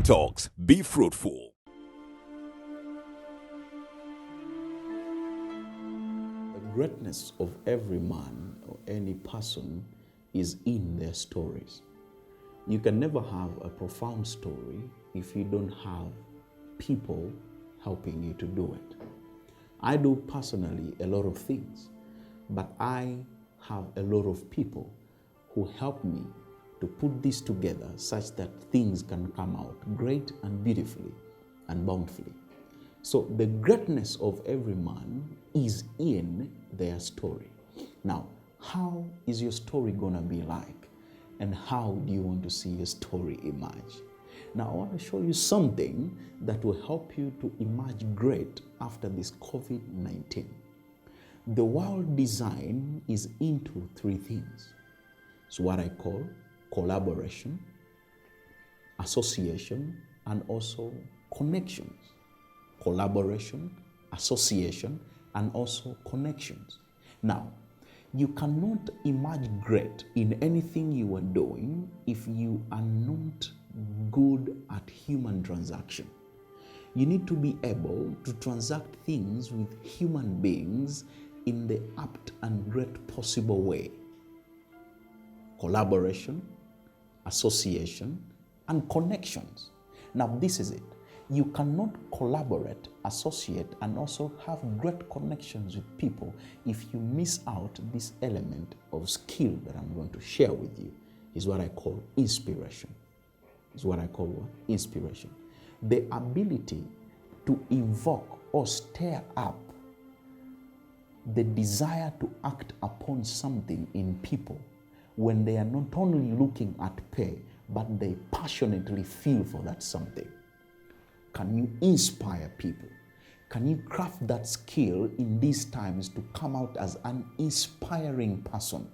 Talks, be fruitful. The greatness of every man or any person is in their stories. You can never have a profound story if you don't have people helping you to do it. I do personally a lot of things, but I have a lot of people who help me to put this together such that things can come out great and beautifully and bountifully. So the greatness of every man is in their story. Now, how is your story gonna be like? And how do you want to see your story emerge? Now, I want to show you something that will help you to emerge great after this COVID-19. The world design is into three things. It's what I call collaboration, association, and also connections. Collaboration, association, and also connections. Now, you cannot emerge great in anything you are doing if you are not good at human transaction. You need to be able to transact things with human beings in the apt and great possible way. Collaboration, association, and connections. Now, this is it. You cannot collaborate, associate, and also have great connections with people if you miss out this element of skill that I'm going to share with you. Is what I call inspiration. Is what I call what? Inspiration. The ability to evoke or stir up the desire to act upon something in people when they are not only looking at pay, but they passionately feel for that something. Can you inspire people? Can you craft that skill in these times to come out as an inspiring person?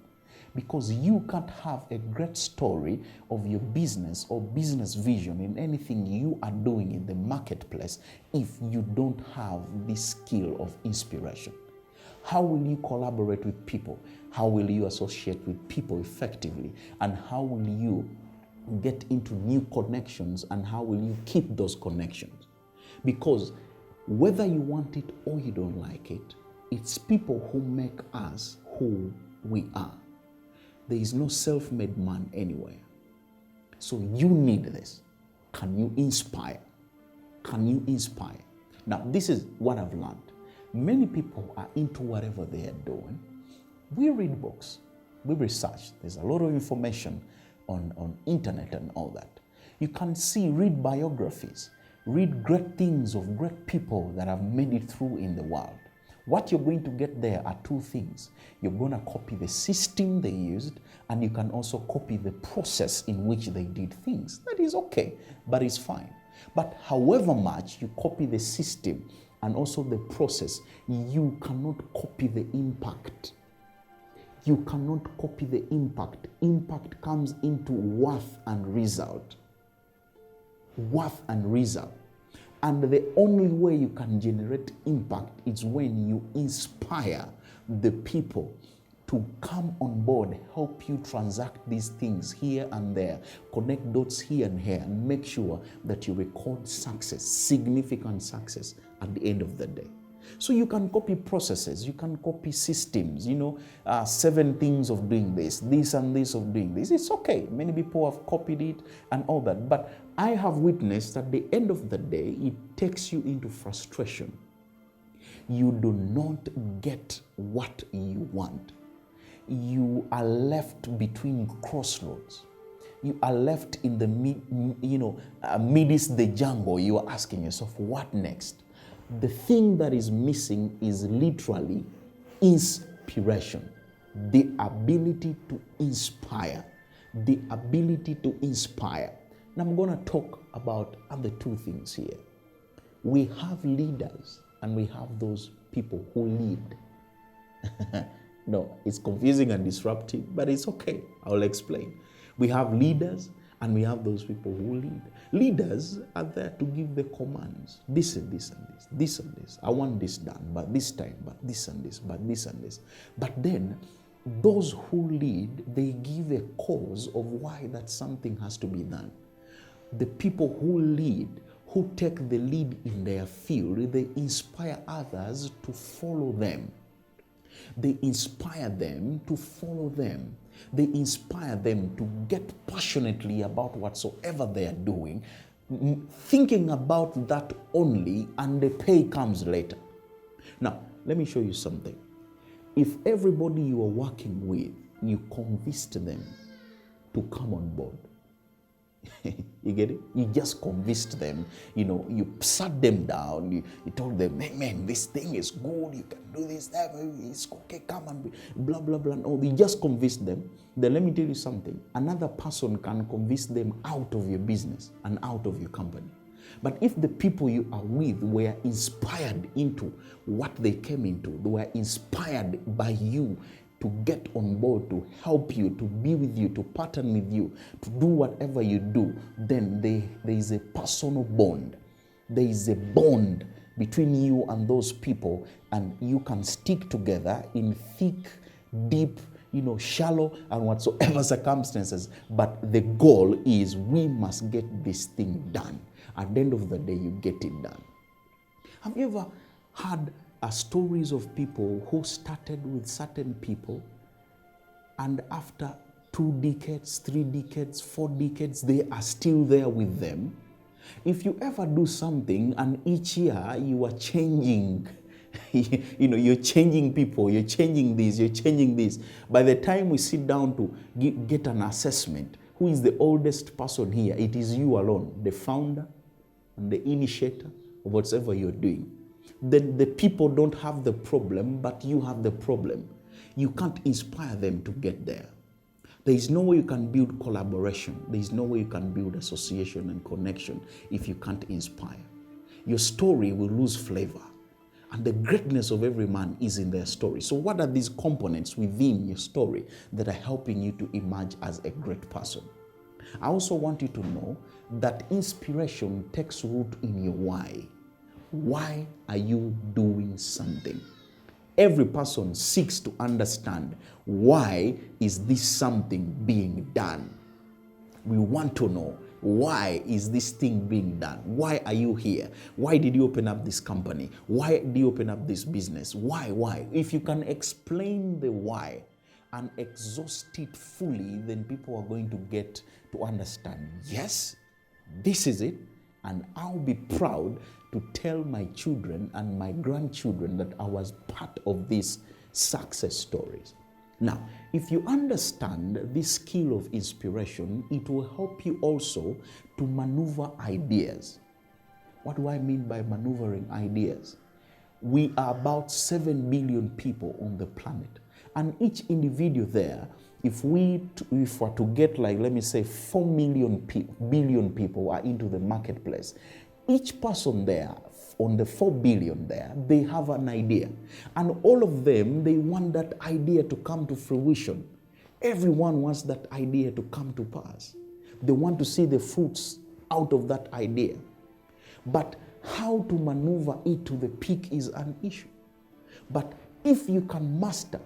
Because you can't have a great story of your business or business vision in anything you are doing in the marketplace if you don't have this skill of inspiration. How will you collaborate with people? How will you associate with people effectively? And how will you get into new connections, and how will you keep those connections? Because whether you want it or you don't like it, it's people who make us who we are. There is no self-made man anywhere. So you need this. Can you inspire? Can you inspire? Now, this is what I've learned. Many people are into whatever they are doing. We read books, we research. There's a lot of information on internet and all that. You can read biographies, read great things of great people that have made it through in the world. What you're going to get there are two things. You're going to copy the system they used, and you can also copy the process in which they did things. That is okay, but it's fine. But however much you copy the system and also the process, you cannot copy the impact. You cannot copy the impact. Impact comes into worth and result. Worth and result. And the only way you can generate impact is when you inspire the people to come on board, help you transact these things here and there, connect dots here and here, and make sure that you record success, significant success at the end of the day. So you can copy processes, you can copy systems, 7 things of doing this and this of doing this. It's okay. Many people have copied it and all that. But I have witnessed at the end of the day, it takes you into frustration. You do not get what you want. You are left between crossroads. You are left in the midst the jungle. You are asking yourself, what next? The thing that is missing is literally inspiration, the ability to inspire, the ability to inspire. Now I'm going to talk about other two things here. We have leaders and we have those people who lead. No, it's confusing and disruptive, but it's okay. I'll explain. We have leaders and we have those people who lead. Leaders are there to give the commands. This and this and this, this and this. I want this done, but this time, but this and this, but this and this. But then those who lead, they give a cause of why that something has to be done. The people who lead, who take the lead in their field, they inspire others to follow them. They inspire them to follow them. They inspire them to get passionately about whatsoever they are doing, thinking about that only, and the pay comes later. Now, let me show you something. If everybody you are working with, you convinced them to come on board, you get it? You just convinced them, you sat them down, you told them, hey man, this thing is good, you can do this, it's okay, come and blah, blah, blah. No, you just convinced them. Then let me tell you something. Another person can convince them out of your business and out of your company. But if the people you are with were inspired into what they came into, they were inspired by you to get on board, to help you, to be with you, to partner with you, to do whatever you do, then there is a personal bond. There is a bond between you and those people, and you can stick together in thick, deep, shallow and whatsoever circumstances. But the goal is we must get this thing done. At the end of the day, you get it done. Have you ever had stories of people who started with certain people, and after 2 decades, 3 decades, 4 decades, they are still there with them? If you ever do something and each year you are changing, you're changing people, you're changing this, you're changing this. By the time we sit down to get an assessment, who is the oldest person here? It is you alone, the founder and the initiator of whatever you're doing. Then the people don't have the problem, but you have the problem. You can't inspire them to get there. There is no way you can build collaboration. There is no way you can build association and connection if you can't inspire. Your story will lose flavor. And the greatness of every man is in their story. So what are these components within your story that are helping you to emerge as a great person? I also want you to know that inspiration takes root in your why. Why are you doing something? Every person seeks to understand, why is this something being done? We want to know, why is this thing being done? Why are you here? Why did you open up this company? Why did you open up this business? Why? If you can explain the why and exhaust it fully, then people are going to get to understand, yes, this is it, and I'll be proud to tell my children and my grandchildren that I was part of these success stories. Now, if you understand this skill of inspiration, it will help you also to maneuver ideas. What do I mean by maneuvering ideas? We are about 7 billion people on the planet, and each individual there, if we were to get, like, let me say 4 billion people are into the marketplace, each person there on the 4 billion there, they have an idea. And all of them, they want that idea to come to fruition. Everyone wants that idea to come to pass. They want to see the fruits out of that idea. But how to maneuver it to the peak is an issue. But if you can master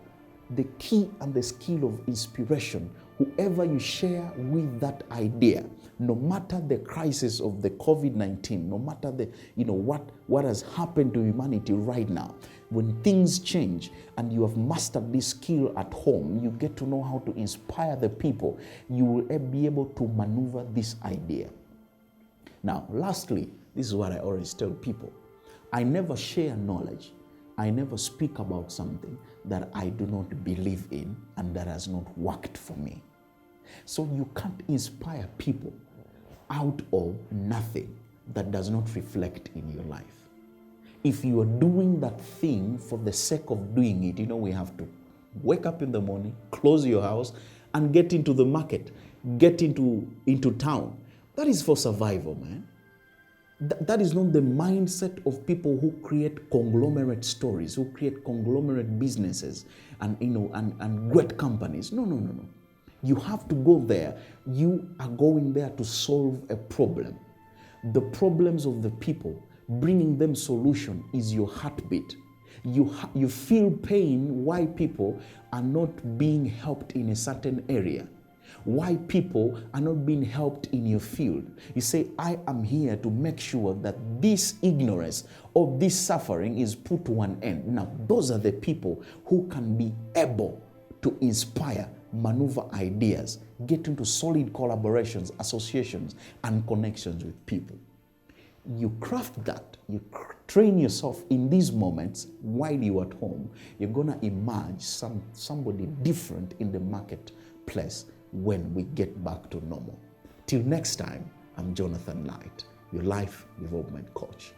the key and the skill of inspiration, whoever you share with that idea, no matter the crisis of the COVID-19, no matter the, what has happened to humanity right now, when things change and you have mastered this skill at home, you get to know how to inspire the people, you will be able to maneuver this idea. Now, lastly, this is what I always tell people. I never share knowledge. I never speak about something that I do not believe in and that has not worked for me. So you can't inspire people out of nothing that does not reflect in your life. If you are doing that thing for the sake of doing it, we have to wake up in the morning, close your house, and get into the market, get into town. That is for survival, man. That is not the mindset of people who create conglomerate stories, who create conglomerate businesses and great companies. No. You have to go there. You are going there to solve a problem. The problems of the people, bringing them solution is your heartbeat. You feel pain why people are not being helped in a certain area. Why people are not being helped in your field. You say, I am here to make sure that this ignorance or this suffering is put to an end. Now, those are the people who can be able to inspire, maneuver ideas, get into solid collaborations, associations, and connections with people. You craft that, you train yourself in these moments while you're at home, you're going to emerge somebody different in the marketplace when we get back to normal. Till next time, I'm Jonathan Light, your life development coach.